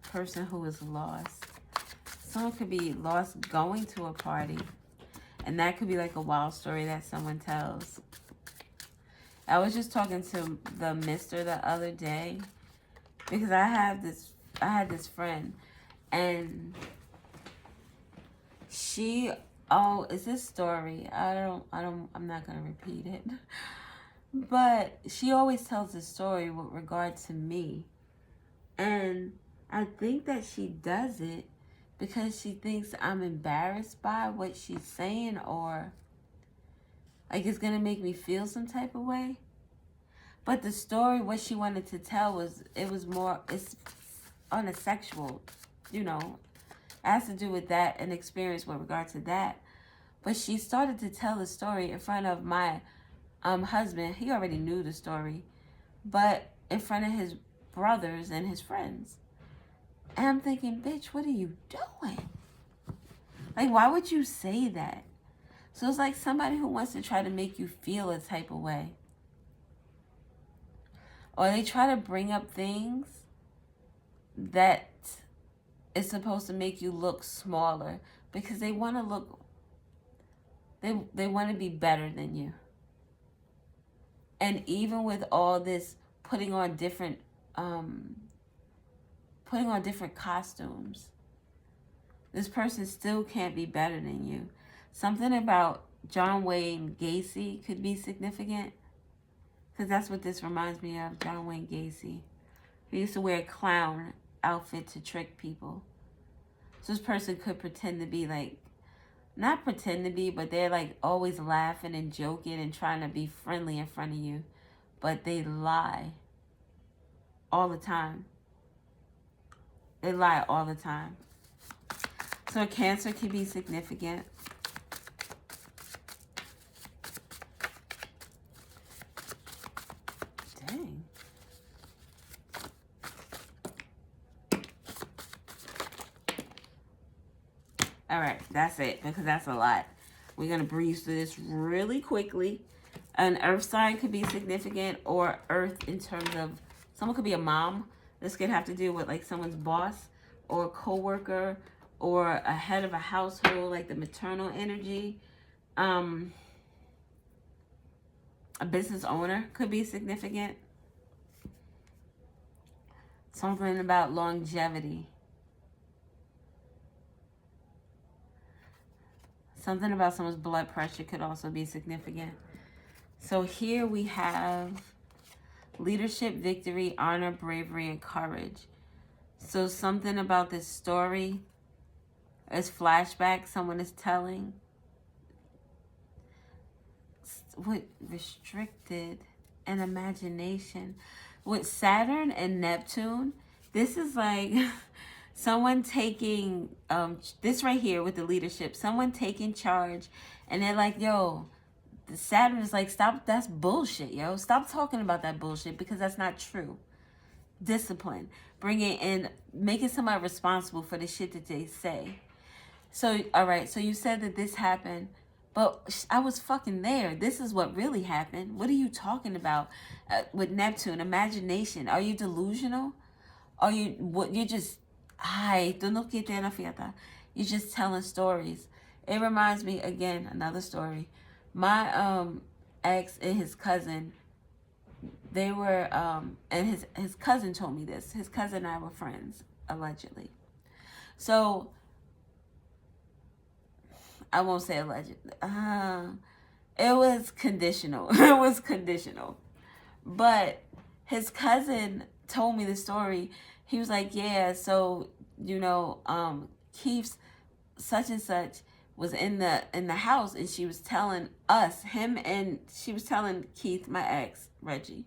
Person who is lost. Someone could be lost going to a party. And that could be like a wild story that someone tells. I was just talking to the mister the other day. Because I had this friend. And she, it's this story. I'm not going to repeat it. But she always tells a story with regard to me. And I think that she does it because she thinks I'm embarrassed by what she's saying, or like it's going to make me feel some type of way. But the story, what she wanted to tell it's on a sexual, it has to do with that, an experience with regard to that. But she started to tell the story in front of my husband. He already knew the story, but in front of his brothers and his friends. And I'm thinking, bitch, what are you doing? Like, why would you say that? So it's like somebody who wants to try to make you feel a type of way. Or they try to bring up things that is supposed to make you look smaller because they want to look, they want to be better than you. And even with all this putting on different costumes, this person still can't be better than you. Something about John Wayne Gacy could be significant. Because that's what this reminds me of, John Wayne Gacy. He used to wear a clown outfit to trick people. So this person could pretend to be like, not pretend to be, but they're like always laughing and joking and trying to be friendly in front of you. But they lie all the time. They lie all the time. So Cancer can be significant. Dang. All right, that's it, because that's a lot. We're going to breeze through this really quickly. An earth sign could be significant, or earth in terms of, someone could be a mom. This could have to do with like someone's boss or a co-worker or a head of a household, like the maternal energy. A business owner could be significant. Something about longevity. Something about someone's blood pressure could also be significant. So here we have leadership, victory, honor, bravery, and courage. So something about this story is flashback someone is telling. With restricted and imagination. With Saturn and Neptune, this is like someone taking, this right here with the leadership, someone taking charge, and they're like, yo, the Saturn is like, stop, that's bullshit, yo. Stop talking about that bullshit, because that's not true. Discipline. Bringing in, making somebody responsible for the shit that they say. So, all right, so you said that this happened, but I was fucking there. This is what really happened. What are you talking about? With Neptune, imagination. Are you delusional? Are you, what, you're just, you're just telling stories. It reminds me, again, another story. My ex and his cousin, they were, and his cousin told me this. His cousin and I were friends, allegedly. So, I won't say alleged. It was conditional. It was conditional. But his cousin told me the story. He was like, yeah, so, you know, Keith's such and such was in the house, and she was telling us, him, and she was telling Keith, my ex, Reggie,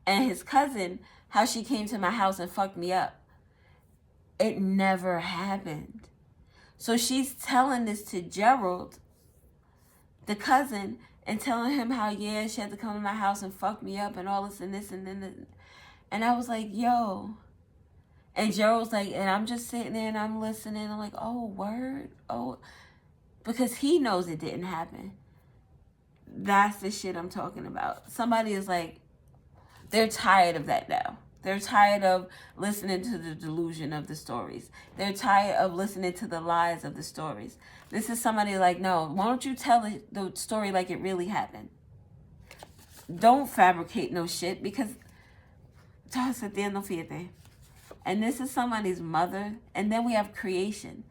and his cousin, how she came to my house and fucked me up. It never happened. So she's telling this to Gerald, the cousin, and telling him how, yeah, she had to come to my house and fuck me up and all this and this and then. And I was like, yo. And Gerald's like, and I'm just sitting there and I'm listening. I'm like, oh, word? Oh. Because he knows it didn't happen. That's the shit I'm talking about. Somebody is like, they're tired of that now. They're tired of listening to the delusion of the stories. They're tired of listening to the lies of the stories. This is somebody like, no, why don't you tell the story like it really happened? Don't fabricate no shit, because and this is somebody's mother. And then we have creation.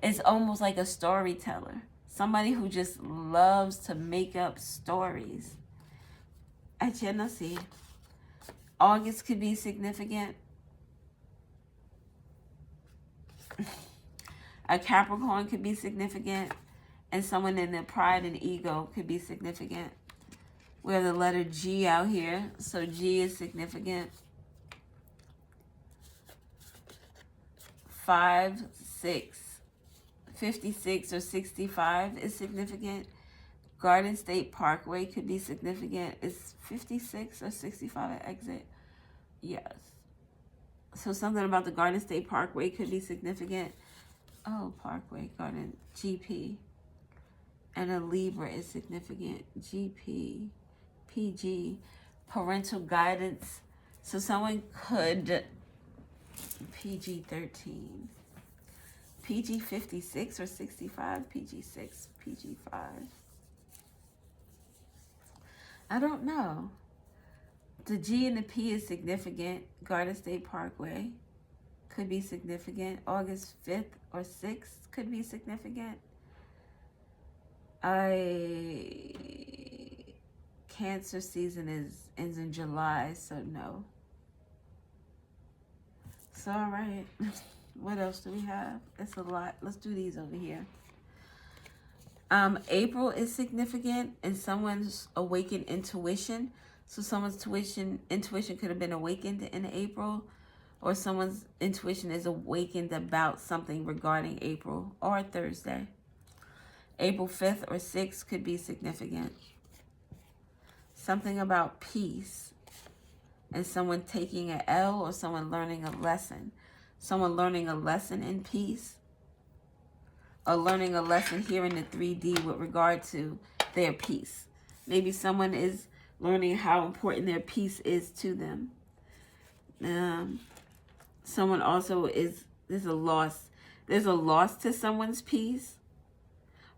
It's almost like a storyteller. Somebody who just loves to make up stories. I cannot see. August could be significant. A Capricorn could be significant. And someone in their pride and ego could be significant. We have the letter G out here. So G is significant. 5, 6, 56 or 65 is significant. Garden State Parkway could be significant. Is 56 or 65 an exit? Yes. So something about the Garden State Parkway could be significant. Oh, Parkway, Garden, GP. And a Libra is significant. GP, PG, parental guidance. So someone could, PG-13. PG-56 or 65? PG-6, PG-5. I don't know. The G and the P is significant. Garden State Parkway could be significant. August 5th or 6th could be significant. I Cancer season ends in July, so no. So, all right. What else do we have? It's a lot. Let's do these over here. April is significant in someone's awakened intuition. So someone's intuition could have been awakened in April, or someone's intuition is awakened about something regarding April or Thursday. April 5th or 6th could be significant. Something about peace and someone taking an L or someone learning a lesson. Someone learning a lesson in peace, or learning a lesson here in the 3D with regard to their peace. Maybe someone is learning how important their peace is to them. Someone also there's a loss to someone's peace,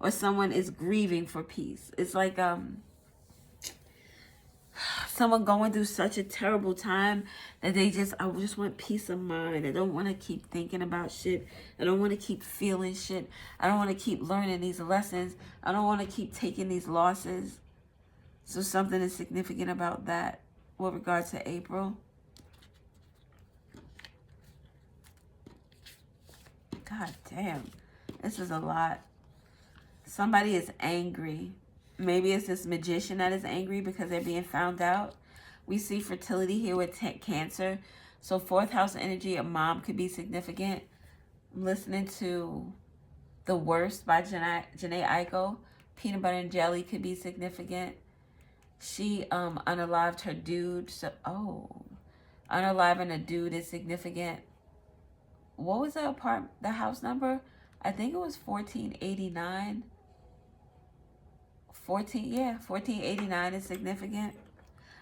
or someone is grieving for peace. It's like someone going through such a terrible time that I just want peace of mind. I don't want to keep thinking about shit. I don't want to keep feeling shit. I don't want to keep learning these lessons. I don't want to keep taking these losses. So something is significant about that with regard to April. God damn. This is a lot. Somebody is angry. Maybe it's this magician that is angry because they're being found out. We see fertility here with Cancer. So 4th house energy, a mom could be significant. I'm listening to The Worst by Janae Aiko. Peanut butter and jelly could be significant. She unalived her dude. So unaliving a dude is significant. What was the house number? I think it was 1489. 1489 is significant.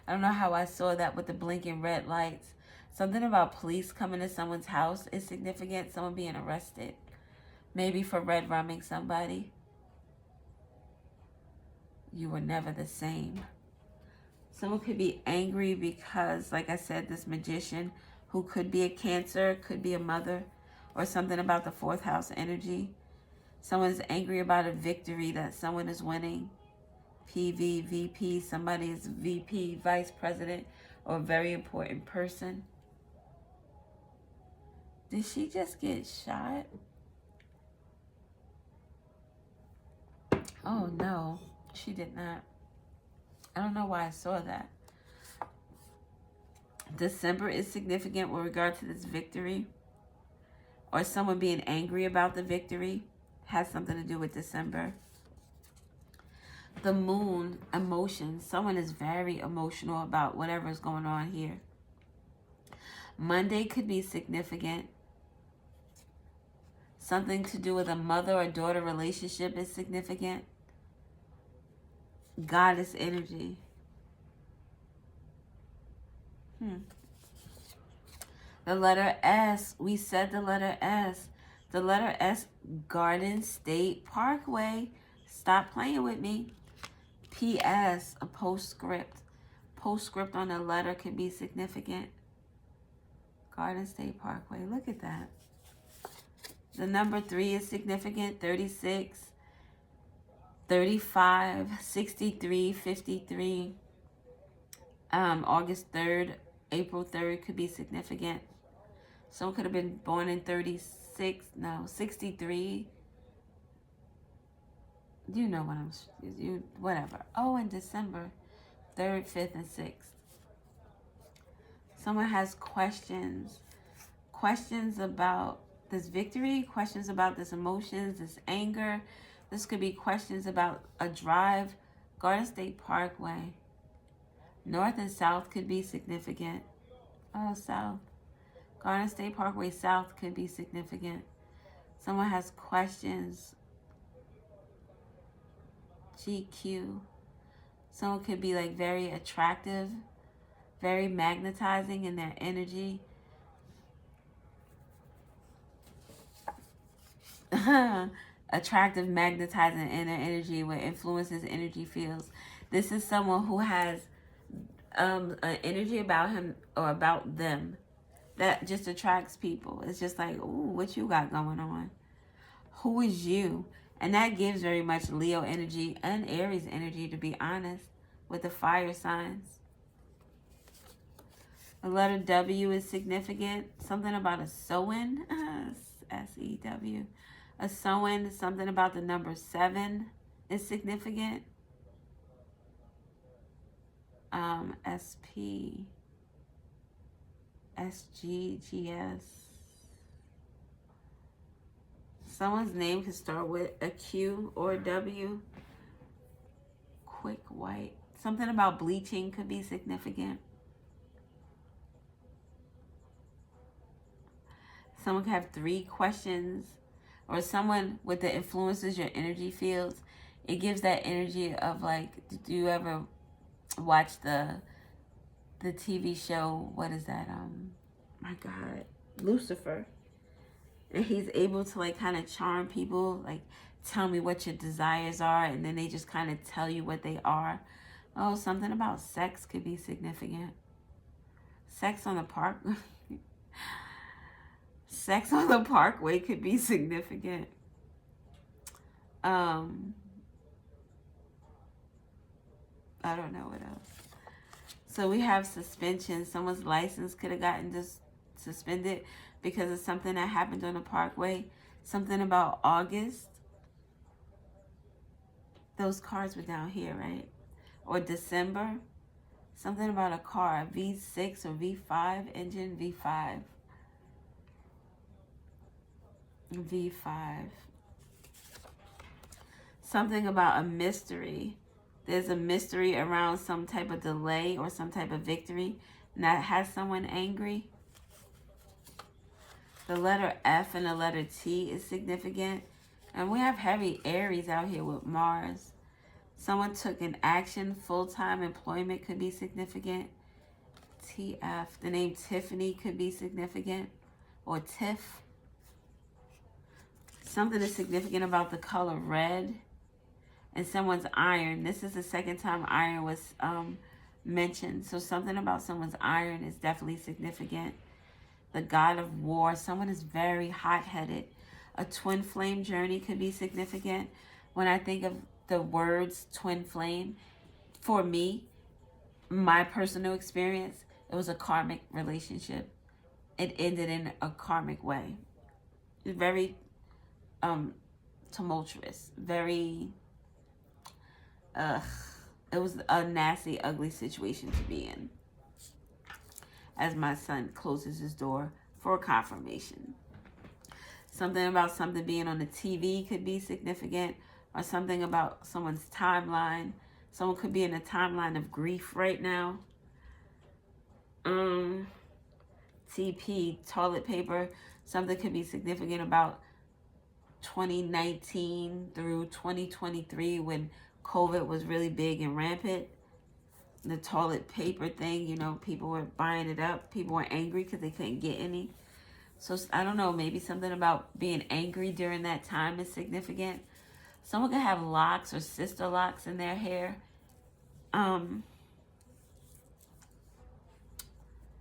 I don't know how I saw that with the blinking red lights. Something about police coming to someone's house is significant. Someone being arrested. Maybe for red rumming somebody. You were never the same. Someone could be angry because, like I said, this magician who could be a Cancer, could be a mother, or something about the 4th house energy. Someone's angry about a victory that someone is winning. PV, VP, somebody is VP, vice president, or a very important person. Did she just get shot? Oh no, she did not. I don't know why I saw that. December is significant with regard to this victory, or someone being angry about the victory has something to do with December. The moon, emotions. Someone is very emotional about whatever is going on here. Monday could be significant. Something to do with a mother or daughter relationship is significant. Goddess energy. The letter S. We said the letter S. The letter S, Garden State Parkway. Stop playing with me. P.S. A postscript. Postscript on a letter can be significant. Garden State Parkway. Look at that. The number 3 is significant. 36, 35, 63, 53. August 3rd, April 3rd could be significant. Someone could have been born in 63. You know what whatever. Oh, in December 3rd, 5th, and 6th. Someone has questions. Questions about this victory, questions about this emotions, this anger. This could be questions about a drive. Garden State Parkway. North and South could be significant. Oh, South. Garden State Parkway South could be significant. Someone has questions. GQ. Someone could be like very attractive, very magnetizing in their energy. Attractive, magnetizing in their energy, what influences energy fields. This is someone who has an energy about him or about them that just attracts people. It's just like, ooh, what you got going on? Who is you? And that gives very much Leo energy and Aries energy, to be honest. with the fire signs. The letter W is significant. Something about a sewing. S-E-W. A sewing. Something about the number 7 is significant. S-P. S-G-G-S. Someone's name could start with a Q or a W. Quick white. Something about bleaching could be significant. Someone could have 3 questions. Or someone with the influences your energy fields. It gives that energy of like, do you ever watch the TV show, what is that? My God, Lucifer. And he's able to like kind of charm people, like tell me what your desires are, and then they just kind of tell you what they are. Oh, something about sex could be significant. Sex on the park. Sex on the parkway could be significant. I don't know what else. So we have suspension. Someone's license could have gotten just suspended because of something that happened on the parkway. Something about August. Those cars were down here, right? Or December. Something about a car, V6 or V5 engine, V5. V5. Something about a mystery. There's a mystery around some type of delay or some type of victory, and that has someone angry. The letter F and the letter T is significant. And we have heavy Aries out here with Mars. Someone took an action, full-time employment could be significant. TF. The name Tiffany could be significant. Or Tiff. Something is significant about the color red. And someone's iron. This is the second time iron was mentioned. So something about someone's iron is definitely significant. The god of war. Someone is very hot-headed. A twin flame journey could be significant. When I think of the words twin flame, for me, my personal experience, it was a karmic relationship. It ended in a karmic way. Very tumultuous. Very... it was a nasty, ugly situation to be in. As my son closes his door for confirmation. Something about something being on the TV could be significant, or something about someone's timeline. Someone could be in a timeline of grief right now. TP, toilet paper. Something could be significant about 2019 through 2023 when COVID was really big and rampant. The toilet paper thing, you know, people were buying it up. People were angry because they couldn't get any. So, I don't know, maybe something about being angry during that time is significant. Someone could have locks or sister locks in their hair.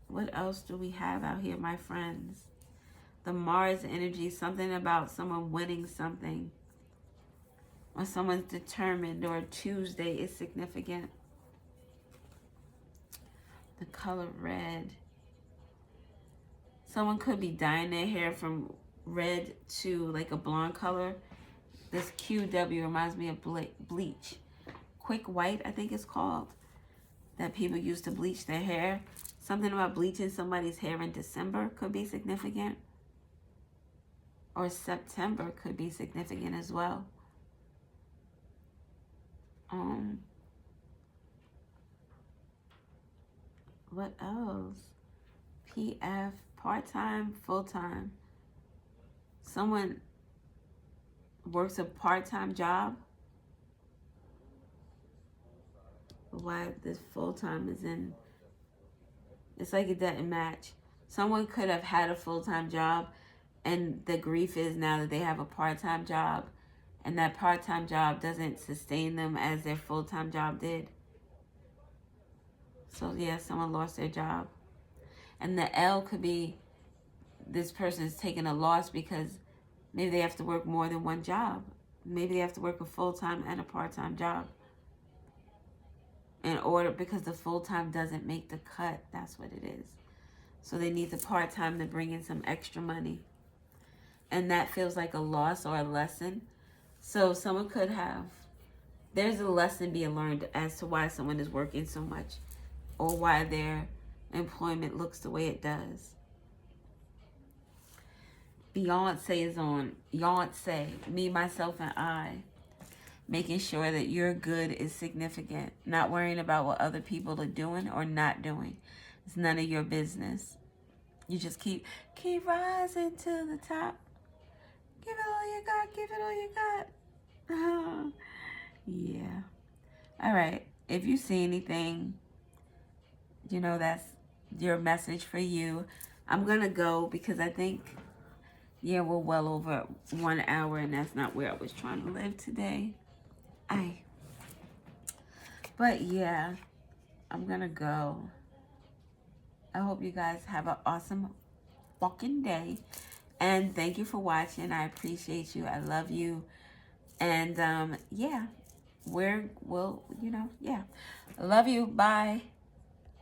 What else do we have out here, my friends? The Mars energy, something about someone winning something. Or someone's determined, or Tuesday is significant. The color red. Someone could be dyeing their hair from red to like a blonde color. This QW reminds me of bleach. Quick white, I think it's called. That people use to bleach their hair. Something about bleaching somebody's hair in December could be significant. Or September could be significant as well. What else? PF, part-time, full-time. Someone works a part-time job. Why this full-time is in... It's like it doesn't match. Someone could have had a full-time job, and the grief is now that they have a part-time job, and that part-time job doesn't sustain them as their full-time job did. So yeah, someone lost their job. And the L could be this person is taking a loss because maybe they have to work more than one job. Maybe they have to work a full-time and a part-time job. in order, because the full-time doesn't make the cut. That's what it is. So they need the part-time to bring in some extra money. And that feels like a loss or a lesson. So someone could have, there's a lesson being learned as to why someone is working so much, or why their employment looks the way it does. Beyonce is on. Beyonce, Me, Myself, and I. Making sure that your good is significant. Not worrying about what other people are doing or not doing. It's none of your business. You just keep rising to the top. Give it all you got. Give it all you got. Yeah. All right. If you see anything, you know, that's your message for you. I'm going to go because I think, yeah, we're well over 1 hour, and that's not where I was trying to live today. But yeah, I'm going to go. I hope you guys have an awesome fucking day. And thank you for watching. I appreciate you. I love you. And yeah, I love you. Bye.